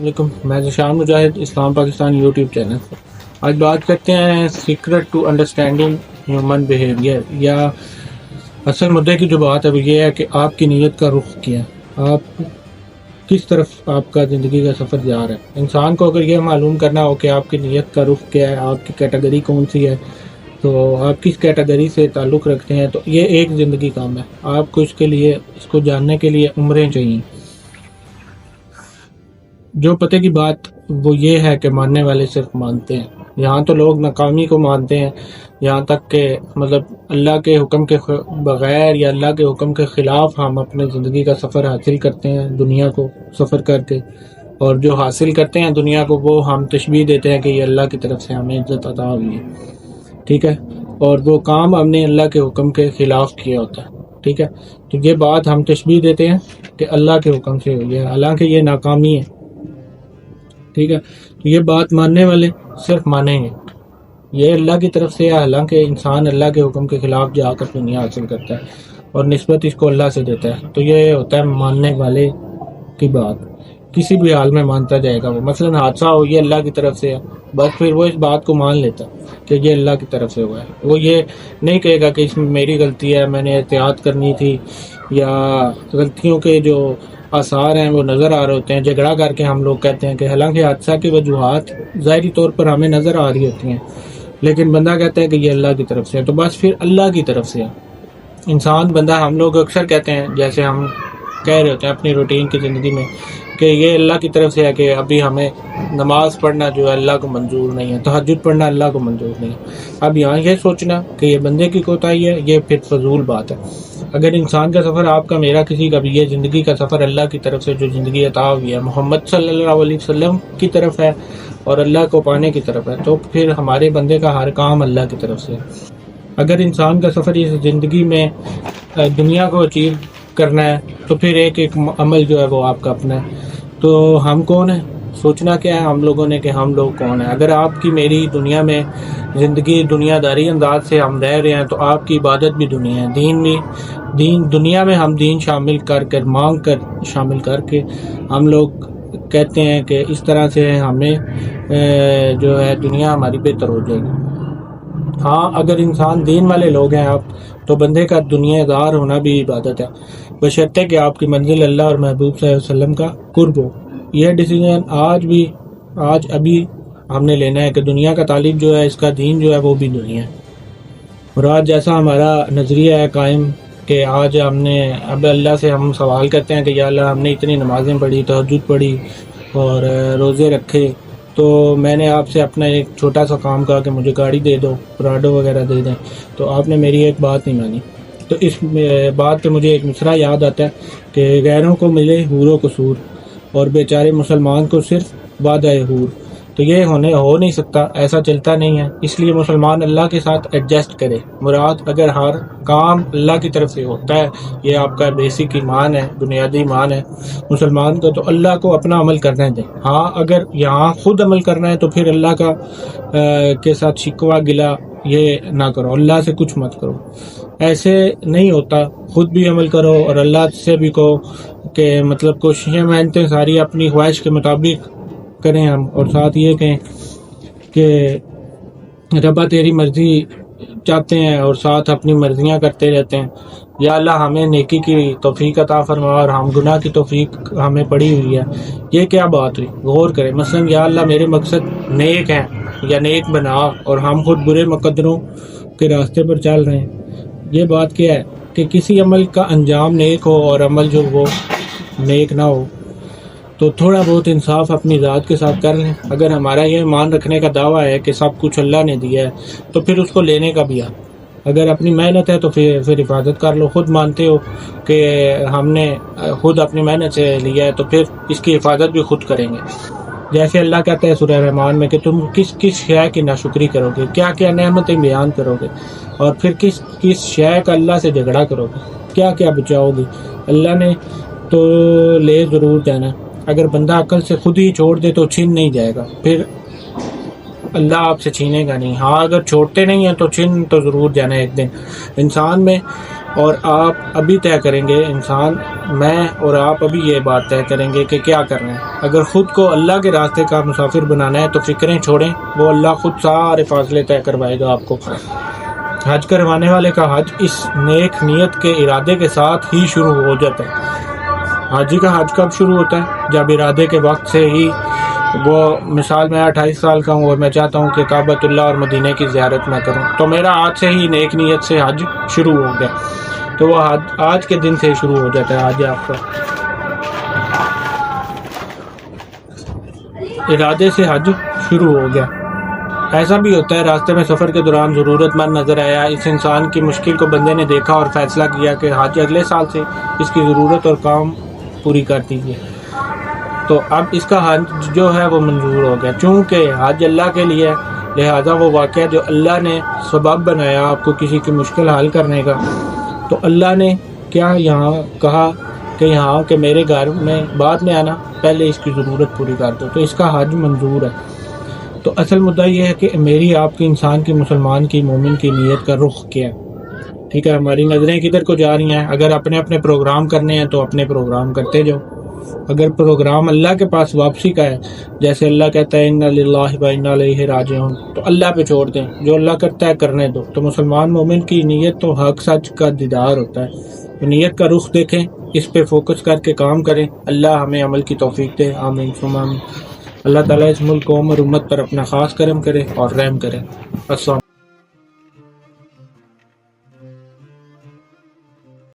علیکم، میں Zeeshan Mujahid, Islam Pakistan YouTube channel پر آج بات کرتے ہیں secret to understanding human behaviour, یا اصل مدعے کی جو بات ہے وہ یہ ہے کہ آپ کی نیت کا رخ کیا ہے، آپ کس طرف آپ کا زندگی کا سفر جا رہا ہے۔ انسان کو اگر یہ معلوم کرنا ہو کہ آپ کی نیت کا رخ کیا ہے، آپ کی کیٹیگری کون سی ہے، تو آپ کس کیٹیگری سے تعلق رکھتے ہیں، تو یہ ایک زندگی کام ہے۔ آپ کو اس کو جاننے کے لیے عمریں چاہیے۔ جو پتہ کی بات وہ یہ ہے کہ ماننے والے صرف مانتے ہیں۔ یہاں تو لوگ ناکامی کو مانتے ہیں، یہاں تک کہ مطلب اللہ کے حکم کے بغیر یا اللہ کے حکم کے خلاف ہم اپنے زندگی کا سفر حاصل کرتے ہیں دنیا کو سفر کر کے، اور جو حاصل کرتے ہیں دنیا کو وہ ہم تشبیہ دیتے ہیں کہ یہ اللہ کی طرف سے ہمیں عزت عطا ہوئی ہے، ٹھیک ہے، اور وہ کام ہم نے اللہ کے حکم کے خلاف کیا ہوتا ہے، ٹھیک ہے۔ تو یہ بات ہم تشبیہ دیتے ہیں کہ اللہ کے حکم سے ہوئی ہے، حالانکہ یہ ناکامی ہے، ٹھیک ہے۔ تو یہ بات ماننے والے صرف مانیں گے یہ اللہ کی طرف سے ہے، حالانکہ انسان اللہ کے حکم کے خلاف جا کر دنیا حاصل کرتا ہے اور نسبت اس کو اللہ سے دیتا ہے، تو یہ ہوتا ہے ماننے والے کی بات۔ کسی بھی حال میں مانتا جائے گا وہ، مثلا حادثہ ہو یہ اللہ کی طرف سے ہے، بس پھر وہ اس بات کو مان لیتا کہ یہ اللہ کی طرف سے ہوا ہے۔ وہ یہ نہیں کہے گا کہ اس میں میری غلطی ہے، میں نے احتیاط کرنی تھی، یا غلطیوں کے جو آثار ہیں وہ نظر آ رہے ہوتے ہیں، جھگڑا کر کے ہم لوگ کہتے ہیں کہ حالانکہ حادثہ کی وجوہات ظاہری طور پر ہمیں نظر آ رہی ہوتی ہیں، لیکن بندہ کہتا ہے کہ یہ اللہ کی طرف سے ہے، تو بس پھر اللہ کی طرف سے ہے۔ انسان بندہ ہم لوگ اکثر کہتے ہیں، جیسے ہم کہہ رہے ہوتے ہیں اپنی روٹین کی زندگی میں، کہ یہ اللہ کی طرف سے ہے کہ ابھی ہمیں نماز پڑھنا جو ہے اللہ کو منظور نہیں ہے، تہجد پڑھنا اللہ کو منظور نہیں ہے۔ اب یہاں یہ سوچنا کہ یہ بندے کی کوتاہی ہے، یہ پھر فضول بات ہے۔ اگر انسان کا سفر، آپ کا میرا کسی کا بھی، یہ زندگی کا سفر اللہ کی طرف سے جو زندگی عطا ہوئی ہے، محمد صلی اللہ علیہ وسلم کی طرف ہے اور اللہ کو پانے کی طرف ہے، تو پھر ہمارے بندے کا ہر کام اللہ کی طرف سے ہے۔ اگر انسان کا سفر اس زندگی میں دنیا کو اچیو کرنا ہے تو پھر ایک عمل جو ہے وہ آپ کا اپنا ہے۔ تو ہم کون ہیں؟ سوچنا کیا ہے ہم لوگوں نے کہ ہم لوگ کون ہیں۔ اگر آپ کی میری دنیا میں زندگی دنیا داری انداز سے ہم رہ رہے ہیں تو آپ کی عبادت بھی دنیا ہے، دین بھی دنیا میں ہم دین شامل کر مانگ کر شامل کر کے ہم لوگ کہتے ہیں کہ اس طرح سے ہمیں جو ہے دنیا ہماری بہتر ہو جائے گی۔ ہاں، اگر انسان دین والے لوگ ہیں آپ، تو بندے کا دنیا دار ہونا بھی عبادت ہے، بشرطے کہ آپ کی منزل اللہ اور محبوب صلی اللہ علیہ وسلم کا قرب ہو۔ یہ ڈیسیجن آج ابھی ہم نے لینا ہے کہ دنیا کا طالب جو ہے، اس کا دین جو ہے وہ بھی دنیا ہے۔ اور آج جیسا ہمارا نظریہ ہے قائم کہ آج اب اللہ سے ہم سوال کرتے ہیں کہ یا اللہ، ہم نے اتنی نمازیں پڑھی، تہجد پڑھی اور روزے رکھے، تو میں نے آپ سے اپنا ایک چھوٹا سا کام کہا کہ مجھے گاڑی دے دو، پراڈو وغیرہ دے دیں، تو آپ نے میری ایک بات نہیں مانی۔ تو اس بات پہ مجھے ایک مصرع یاد آتا ہے کہ غیروں کو ملے حور و قصور اور بیچارے مسلمان کو صرف وعدہ حور۔ تو یہ ہو نہیں سکتا، ایسا چلتا نہیں ہے، اس لیے مسلمان اللہ کے ساتھ ایڈجسٹ کرے۔ مراد اگر ہر کام اللہ کی طرف سے ہوتا ہے، یہ آپ کا بیسک ایمان ہے، بنیادی ایمان ہے مسلمان کو، تو اللہ کو اپنا عمل کرنا دیں۔ ہاں، اگر یہاں خود عمل کرنا ہے تو پھر اللہ کا کے ساتھ شکوہ گلا یہ نہ کرو، اللہ سے کچھ مت کرو، ایسے نہیں ہوتا۔ خود بھی عمل کرو اور اللہ سے بھی کہو کہ مطلب کوششیں محنتیں ساری اپنی خواہش کے مطابق کریں ہم، اور ساتھ یہ کہیں کہ ربا تیری مرضی چاہتے ہیں اور ساتھ اپنی مرضیاں کرتے رہتے ہیں۔ یا اللہ ہمیں نیکی کی توفیق عطا فرما اور ہم گناہ کی توفیق ہمیں پڑی ہوئی ہے۔ یہ کیا بات ہوئی؟ غور کریں۔ مثلا یا اللہ میرے مقصد نیک ہیں یا نیک بنا، اور ہم خود برے مقدروں کے راستے پر چل رہے ہیں۔ یہ بات کیا ہے کہ کسی عمل کا انجام نیک ہو اور عمل جو وہ نیک نہ ہو، تو تھوڑا بہت انصاف اپنی ذات کے ساتھ کر لیں۔ اگر ہمارا یہ مان رکھنے کا دعویٰ ہے کہ سب کچھ اللہ نے دیا ہے، تو پھر اس کو لینے کا بھی ہے۔ اگر اپنی محنت ہے تو پھر حفاظت کر لو۔ خود مانتے ہو کہ ہم نے خود اپنی محنت سے لیا ہے، تو پھر اس کی حفاظت بھی خود کریں گے۔ جیسے اللہ کہتا ہے سورہ رحمان میں کہ تم کس کس شے کی ناشکری کرو گے، کیا کیا نعمتیں بیان کرو گے، اور پھر کس شے کا اللہ سے جھگڑا کرو گے، کیا کیا بچاؤ گے۔ اللہ نے تو لے ضرور دینا، اگر بندہ عقل سے خود ہی چھوڑ دے تو چھن نہیں جائے گا، پھر اللہ آپ سے چھینے گا نہیں۔ ہاں، اگر چھوڑتے نہیں ہیں تو چھن تو ضرور جانا ہے ایک دن۔ انسان میں اور آپ ابھی طے کریں گے، انسان میں اور آپ ابھی یہ بات طے کریں گے کہ کیا کرنا ہے۔ اگر خود کو اللہ کے راستے کا مسافر بنانا ہے تو فکریں چھوڑیں، وہ اللہ خود سارے فاصلے طے کروائے گا آپ کو۔ حج کروانے والے کا حج اس نیک نیت کے ارادے کے ساتھ ہی شروع ہو جاتا ہے۔ حاجی کا حج کب شروع ہوتا ہے؟ جب ارادے کے وقت سے ہی وہ، مثال میں 28 سال کا ہوں اور میں چاہتا ہوں کہ کعبۃ اللہ اور مدینہ کی زیارت میں کروں، تو میرا آج سے ہی نیک نیت سے حج شروع ہو گیا، تو وہ حج آج کے دن سے شروع ہو جاتا ہے۔ حج آپ کا ارادے سے حج شروع ہو گیا۔ ایسا بھی ہوتا ہے راستے میں سفر کے دوران ضرورت مند نظر آیا، اس انسان کی مشکل کو بندے نے دیکھا اور فیصلہ کیا کہ حج اگلے سال سے اس کی ضرورت اور کام پوری کر دیجیے، تو اب اس کا حج جو ہے وہ منظور ہو گیا۔ چونکہ حج اللہ کے لیے، لہٰذا وہ واقعہ جو اللہ نے سبب بنایا آپ کو کسی کی مشکل حل کرنے کا، تو اللہ نے کیا یہاں کہا کہ یہاں کہ میرے گھر میں بعد میں آنا، پہلے اس کی ضرورت پوری کر دو، تو اس کا حج منظور ہے۔ تو اصل مدعا یہ ہے کہ میری، آپ کی، انسان کی، مسلمان کی، مومن کی نیت کا رخ کیا ہے۔ ٹھیک ہے، ہماری نظریں کدھر کو جا رہی ہیں؟ اگر اپنے اپنے پروگرام کرنے ہیں تو اپنے پروگرام کرتے جاؤ، اگر پروگرام اللہ کے پاس واپسی کا ہے، جیسے اللہ کہتا ہے اِنَّ لِلَّهِ وَإِنَّا إِلَيْهِ رَاجِعُونَ، تو اللہ پہ چھوڑ دیں، جو اللہ کرتا ہے کرنے دو۔ تو مسلمان مومن کی نیت تو حق سچ کا دیدار ہوتا ہے، تو نیت کا رخ دیکھیں، اس پہ فوکس کر کے کام کریں۔ اللہ ہمیں عمل کی توفیق دے، آمین ثم آمین۔ اللہ تعالیٰ اس ملک، قوم اور امت پر اپنا خاص کرم کرے اور رحم کرے۔ السلام